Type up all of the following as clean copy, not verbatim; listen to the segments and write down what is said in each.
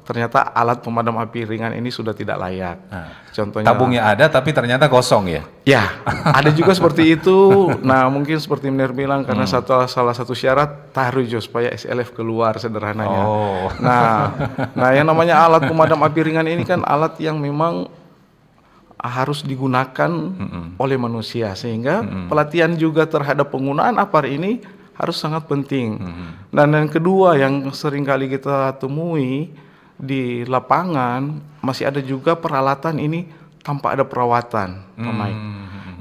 ternyata alat pemadam api ringan ini sudah tidak layak. Contohnya Tabungnya ada tapi ternyata kosong ya? ya, ada juga seperti itu. Nah, mungkin seperti Miner bilang karena salah satu syarat taruh supaya SLF keluar sederhananya. Oh. Nah, yang namanya alat pemadam api ringan ini kan alat yang memang harus digunakan oleh manusia, sehingga pelatihan juga terhadap penggunaan APAR ini harus sangat penting. Dan yang kedua yang sering kali kita temui di lapangan, masih ada juga peralatan ini tanpa ada perawatan, Pak Mike.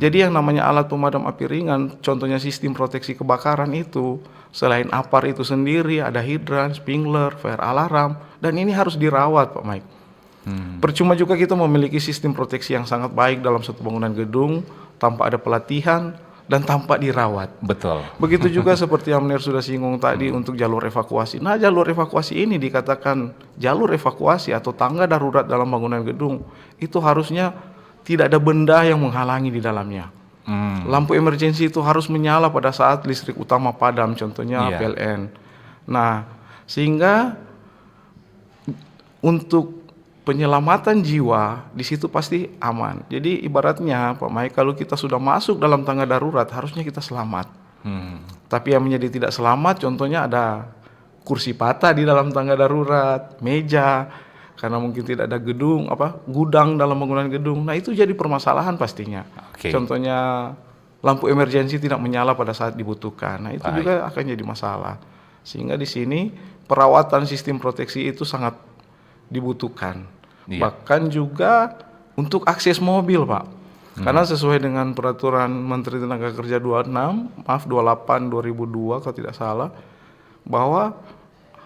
Jadi yang namanya alat pemadam api ringan, contohnya sistem proteksi kebakaran itu, selain APAR itu sendiri, ada hidran, sprinkler, fire alarm, dan ini harus dirawat, Pak Mike. Percuma juga kita memiliki sistem proteksi yang sangat baik dalam satu bangunan gedung, tanpa ada pelatihan, dan tanpa dirawat. Betul. Begitu juga seperti yang Mner sudah singgung tadi untuk jalur evakuasi. Nah, jalur evakuasi ini dikatakan jalur evakuasi atau tangga darurat dalam bangunan gedung, itu harusnya tidak ada benda yang menghalangi di dalamnya. Lampu emergensi itu harus menyala pada saat listrik utama padam, contohnya PLN. Nah, sehingga untuk penyelamatan jiwa di situ pasti aman. Jadi ibaratnya Pak Mai, kalau kita sudah masuk dalam tangga darurat harusnya kita selamat. Tapi yang menjadi tidak selamat contohnya ada kursi patah di dalam tangga darurat, meja karena mungkin tidak ada gudang dalam bangunan gedung. Nah, itu jadi permasalahan pastinya. Contohnya lampu emergensi tidak menyala pada saat dibutuhkan. Nah, itu juga akan jadi masalah. Sehingga di sini perawatan sistem proteksi itu sangat dibutuhkan. Bahkan juga untuk akses mobil, Pak. Karena sesuai dengan peraturan Menteri Tenaga Kerja 28 2002 kalau tidak salah, bahwa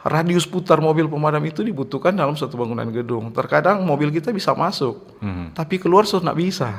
radius putar mobil pemadam itu dibutuhkan dalam satu bangunan gedung. Terkadang mobil kita bisa masuk, tapi keluar sudah tidak bisa.